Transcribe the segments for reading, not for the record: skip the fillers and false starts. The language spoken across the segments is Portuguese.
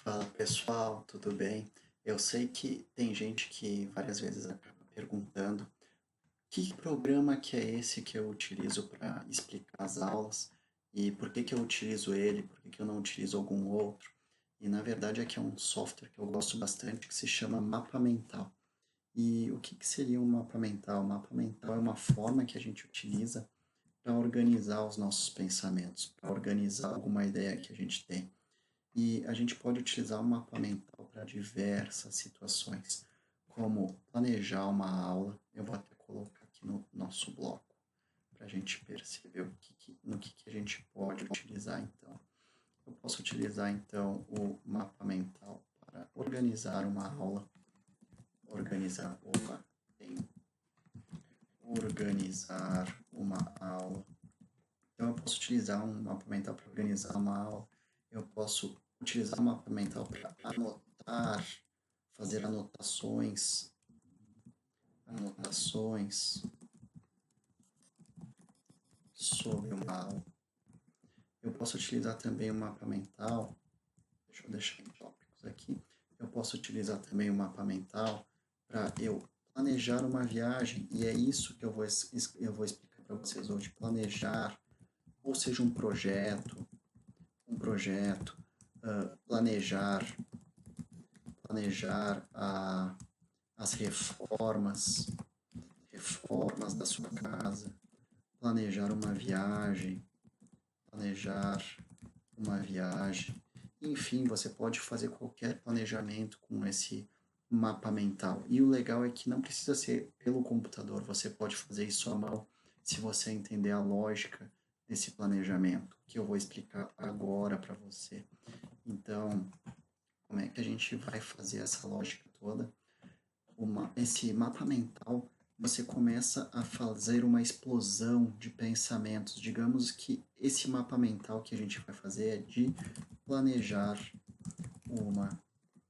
Fala pessoal, tudo bem? Eu sei que tem gente que várias vezes acaba perguntando que programa que é esse que eu utilizo para explicar as aulas e por que que eu utilizo ele, por que que eu não utilizo algum outro. E na verdade aqui é um software que eu gosto bastante que se chama Mapa Mental. E o que que seria um mapa mental? O mapa mental é uma forma que a gente utiliza para organizar os nossos pensamentos, para organizar alguma ideia que a gente tem. E a gente pode utilizar o mapa mental para diversas situações, como planejar uma aula. Eu vou até colocar aqui no nosso bloco, para a gente perceber no que a gente pode utilizar então. Eu posso utilizar então o mapa mental para organizar uma aula, tem organizar uma aula. Então, eu posso utilizar um mapa mental para organizar uma aula. Eu posso utilizar um mapa mental para anotar, fazer anotações sobre uma aula. Eu posso utilizar também o mapa mental, deixa eu deixar em tópicos aqui. Eu posso utilizar também o mapa mental para eu planejar uma viagem, e é isso que eu vou explicar para vocês hoje. Planejar, ou seja, um projeto, planejar, as reformas da sua casa, planejar uma viagem, planejar uma viagem. Enfim, você pode fazer qualquer planejamento com esse mapa mental. E o legal é que não precisa ser pelo computador, você pode fazer isso à mão, se você entender a lógica desse planejamento, que eu vou explicar agora para você. Então, como é que a gente vai fazer essa lógica toda? Esse mapa mental, você começa a fazer uma explosão de pensamentos. Digamos que esse mapa mental que a gente vai fazer é de planejar uma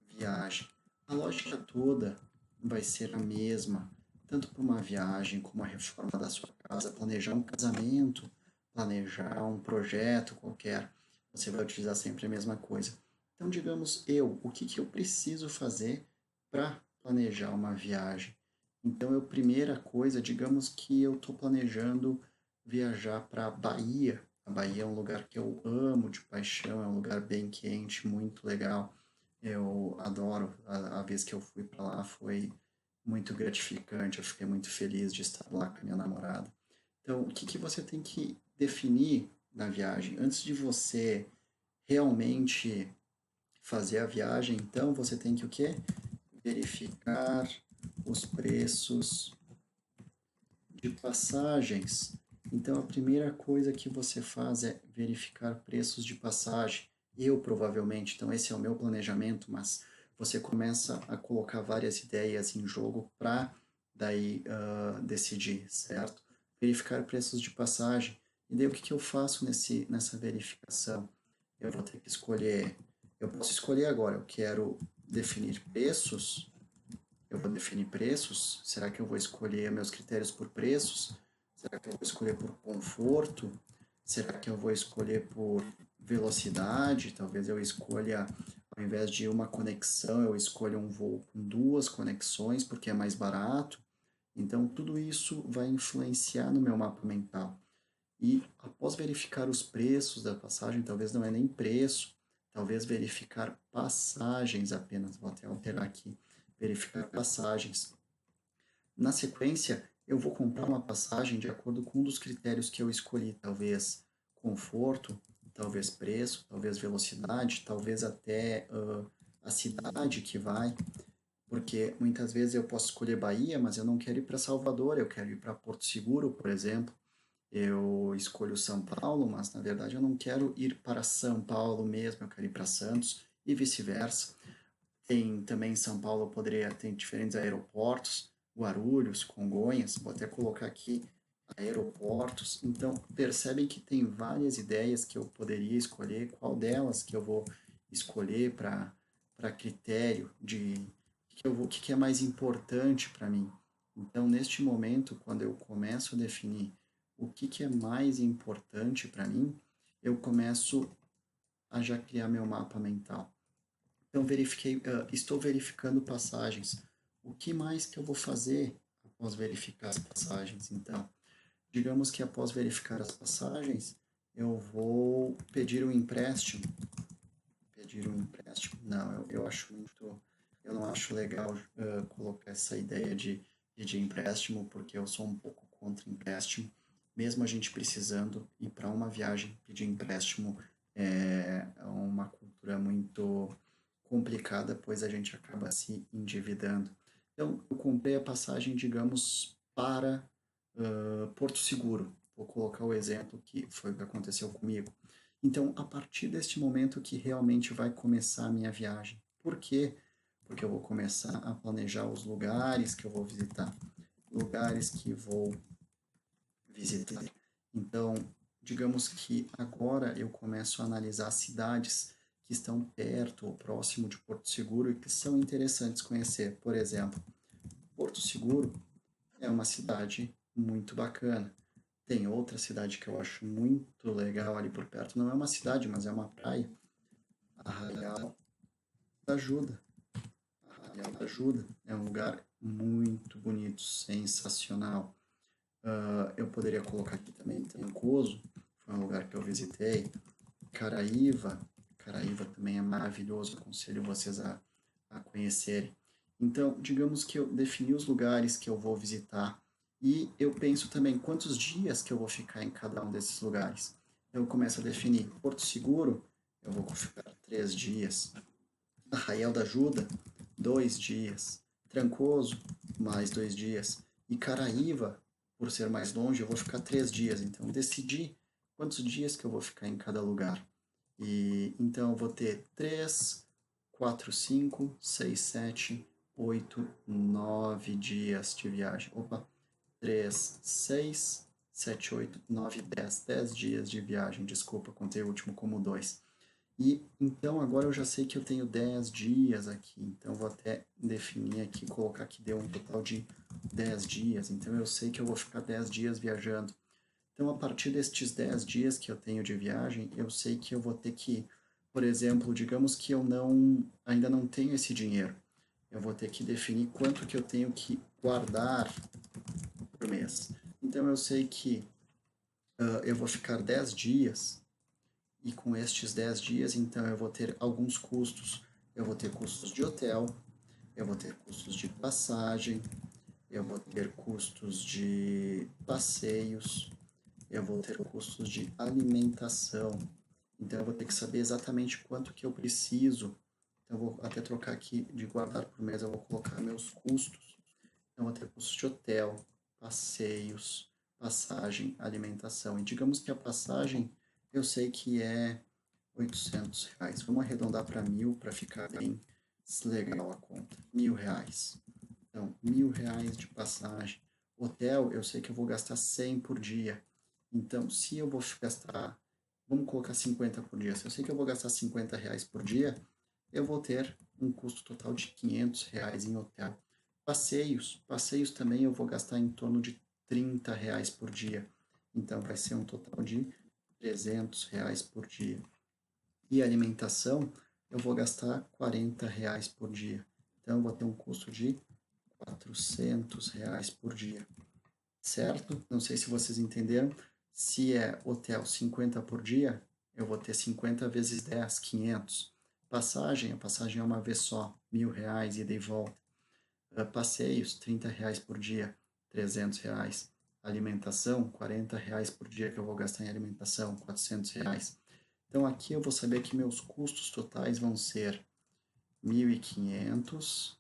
viagem. A lógica toda vai ser a mesma, tanto para uma viagem como a reforma da sua casa, planejar um casamento, planejar um projeto qualquer. Você vai utilizar sempre a mesma coisa. Então, digamos o que que eu preciso fazer para planejar uma viagem? Então, primeira coisa, digamos que eu estou planejando viajar para a Bahia. A Bahia é um lugar que eu amo de paixão, é um lugar bem quente, muito legal. Eu adoro, a vez que eu fui para lá foi muito gratificante, eu fiquei muito feliz de estar lá com a minha namorada. Então, o que que você tem que definir na viagem? Antes de você realmente fazer a viagem, então você tem que o quê? Verificar os preços de passagens. Então, a primeira coisa que você faz é verificar preços de passagem. Eu, provavelmente, então esse é o meu planejamento, mas você começa a colocar várias ideias em jogo para daí decidir, certo? Verificar preços de passagem. E daí o que eu faço nessa verificação? Eu vou ter que escolher, eu posso escolher agora, eu quero definir preços, eu vou definir preços? Será que eu vou escolher meus critérios por preços? Será que eu vou escolher por conforto? Será que eu vou escolher por velocidade? Talvez eu escolha, ao invés de uma conexão, eu escolha um voo com duas conexões, porque é mais barato. Então, tudo isso vai influenciar no meu mapa mental. E após verificar os preços da passagem, talvez não é nem preço, talvez verificar passagens apenas, vou até alterar aqui, verificar passagens. Na sequência, eu vou comprar uma passagem de acordo com um dos critérios que eu escolhi, talvez conforto, talvez preço, talvez velocidade, talvez até a cidade que vai, porque muitas vezes eu posso escolher Bahia, mas eu não quero ir para Salvador, eu quero ir para Porto Seguro, por exemplo. Eu escolho São Paulo, mas na verdade eu não quero ir para São Paulo mesmo, eu quero ir para Santos e vice-versa. Tem também em São Paulo, poderia ter diferentes aeroportos, Guarulhos, Congonhas, vou até colocar aqui aeroportos. Então, percebem que tem várias ideias que eu poderia escolher, qual delas que eu vou escolher para critério de o que é mais importante para mim. Então, neste momento, quando eu começo a definir o que é mais importante para mim, eu começo a já criar meu mapa mental. Então, estou verificando passagens. O que mais que eu vou fazer após verificar as passagens? Então, digamos que após verificar as passagens, eu vou pedir um empréstimo. Pedir um empréstimo? Não, eu acho muito. Eu não acho legal colocar essa ideia de pedir empréstimo, porque eu sou um pouco contra empréstimo. Mesmo a gente precisando ir para uma viagem, pedir empréstimo é uma cultura muito complicada, pois a gente acaba se endividando. Então, eu comprei a passagem, digamos, para Porto Seguro. Vou colocar o exemplo que foi o que aconteceu comigo. Então, a partir deste momento que realmente vai começar a minha viagem. Por quê? Porque eu vou começar a planejar os lugares que eu vou visitar, lugares que vou visitar. Então, digamos que agora eu começo a analisar cidades que estão perto ou próximo de Porto Seguro e que são interessantes conhecer. Por exemplo, Porto Seguro é uma cidade muito bacana. Tem outra cidade que eu acho muito legal ali por perto. Não é uma cidade, mas é uma praia. Arraial da Ajuda. Arraial da Ajuda é um lugar muito bonito, sensacional. Eu poderia colocar aqui também Trancoso, foi um lugar que eu visitei. Caraíva, Caraíva também é maravilhoso, aconselho vocês a conhecerem. Então, digamos que eu defini os lugares que eu vou visitar e eu penso também quantos dias que eu vou ficar em cada um desses lugares. Eu começo a definir Porto Seguro, eu vou ficar 3 dias. Arraial da Ajuda, 2 dias. Trancoso, mais 2 dias. E Caraíva, por ser mais longe, eu vou ficar 3 dias. Então, decidi quantos dias que eu vou ficar em cada lugar. E então eu vou ter 3, 4, 5, 6, 7, 8, 9 dias de viagem. Opa, 3, 6, 7, 8, 9, 10. 10 dias de viagem, desculpa, contei o último como 2. E então agora eu já sei que eu tenho 10 dias aqui, então vou até definir aqui, colocar que deu um total de 10 dias, então eu sei que eu vou ficar 10 dias viajando. Então a partir destes 10 dias que eu tenho de viagem, eu sei que eu vou ter que, por exemplo, digamos que eu ainda não tenho esse dinheiro, eu vou ter que definir quanto que eu tenho que guardar por mês. Então eu sei que eu vou ficar 10 dias e com estes 10 dias, então, eu vou ter alguns custos. Eu vou ter custos de hotel, eu vou ter custos de passagem, eu vou ter custos de passeios, eu vou ter custos de alimentação. Então, eu vou ter que saber exatamente quanto que eu preciso. Então, eu vou até trocar aqui de guardar por mês, eu vou colocar meus custos. Então, eu vou ter custos de hotel, passeios, passagem, alimentação. E digamos que a passagem eu sei que é R$ 800. Vamos arredondar para 1.000 para ficar bem legal a conta. R$ 1.000. Então, R$ 1.000 de passagem. Hotel, eu sei que eu vou gastar 100 por dia. Então, se eu vou gastar, vamos colocar 50 por dia. Se eu sei que eu vou gastar R$ 50 por dia, eu vou ter um custo total de R$ 500 em hotel. Passeios também eu vou gastar em torno de R$ 30 por dia. Então, vai ser um total de R$ 300 por dia. E alimentação, eu vou gastar R$ 40 por dia. Então, eu vou ter um custo de R$ 400 por dia. Certo? Não sei se vocês entenderam. Se é hotel 50 por dia, eu vou ter 50 vezes 10, 500. A passagem é uma vez só, R$ 1.000, ida e volta. Passeios, R$ 30 por dia, R$ 300. Alimentação, R$ 40 por dia que eu vou gastar em alimentação, R$ 400. Então aqui eu vou saber que meus custos totais vão ser 1.500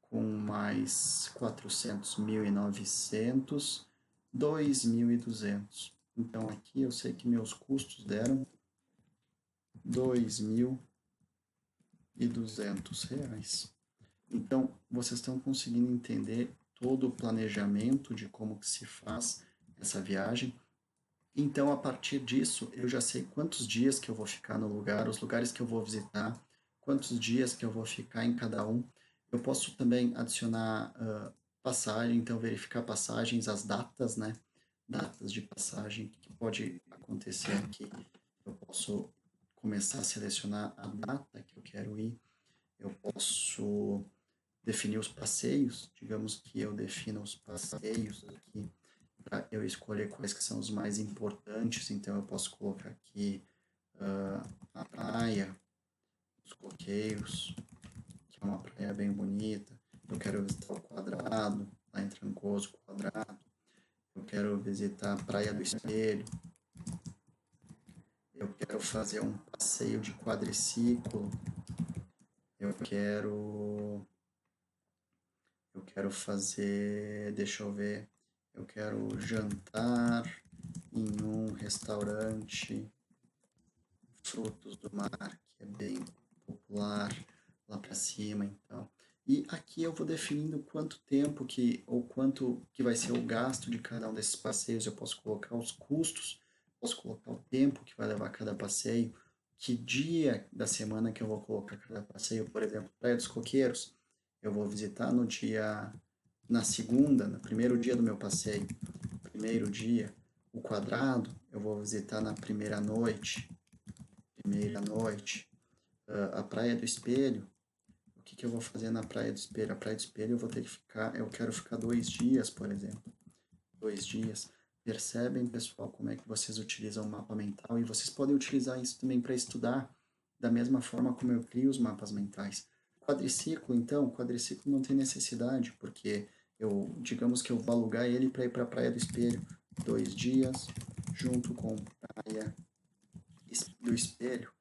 com mais 400, 1.900, 2.200. Então aqui eu sei que meus custos deram R$ 2.200. Então vocês estão conseguindo entender todo o planejamento de como que se faz essa viagem. Então, a partir disso, eu já sei quantos dias que eu vou ficar no lugar, os lugares que eu vou visitar, quantos dias que eu vou ficar em cada um. Eu posso também adicionar passagem, então verificar passagens, as datas, né? Datas de passagem que pode acontecer aqui. Eu posso começar a selecionar a data que eu quero ir. posso definir os passeios. Digamos que eu defino os passeios aqui para eu escolher quais que são os mais importantes. Então eu posso colocar aqui a praia, os coqueiros, que é uma praia bem bonita. Eu quero visitar o Quadrado, lá em Trancoso, Quadrado. Eu quero visitar a Praia do Espelho. Eu quero fazer um passeio de quadriciclo. Eu quero fazer, deixa eu ver, eu quero jantar em um restaurante frutos do mar, que é bem popular lá para cima, então. E aqui eu vou definindo quanto tempo ou quanto que vai ser o gasto de cada um desses passeios. Eu posso colocar os custos, posso colocar o tempo que vai levar cada passeio, que dia da semana que eu vou colocar cada passeio. Por exemplo, Praia dos Coqueiros, eu vou visitar na segunda, no primeiro dia do meu passeio. Primeiro dia, o Quadrado, eu vou visitar na primeira noite. A Praia do Espelho, o que eu vou fazer na Praia do Espelho? A Praia do Espelho eu vou ter que ficar, eu quero ficar 2 dias, por exemplo. 2 dias. Percebem, pessoal, como é que vocês utilizam o mapa mental? E vocês podem utilizar isso também para estudar, da mesma forma como eu crio os mapas mentais. Quadriciclo, então, quadriciclo não tem necessidade, porque digamos que eu vou alugar ele para ir para a Praia do Espelho. 2 dias, junto com Praia do Espelho,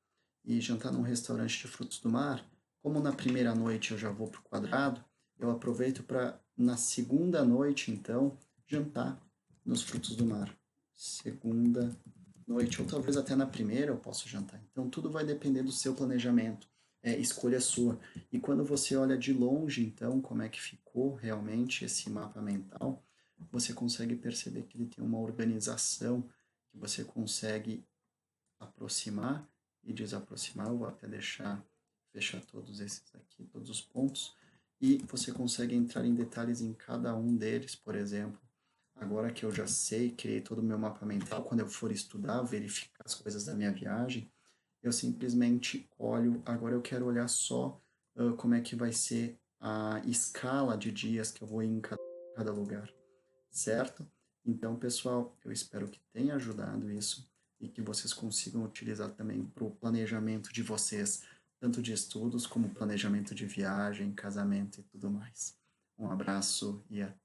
e jantar num restaurante de frutos do mar. Como na primeira noite eu já vou para o Quadrado, eu aproveito para, na segunda noite, então, jantar nos frutos do mar. Segunda noite, ou talvez até na primeira eu possa jantar. Então, tudo vai depender do seu planejamento, escolha sua. E quando você olha de longe, então, como é que ficou realmente esse mapa mental, você consegue perceber que ele tem uma organização, que você consegue aproximar e desaproximar. Eu vou até fechar todos esses aqui, todos os pontos, e você consegue entrar em detalhes em cada um deles. Por exemplo, agora que eu já sei, criei todo o meu mapa mental, quando eu for estudar, verificar as coisas da minha viagem, eu simplesmente olho, agora eu quero olhar só como é que vai ser a escala de dias que eu vou ir em cada lugar, certo? Então, pessoal, eu espero que tenha ajudado isso e que vocês consigam utilizar também para o planejamento de vocês, tanto de estudos como planejamento de viagem, casamento e tudo mais. Um abraço e até.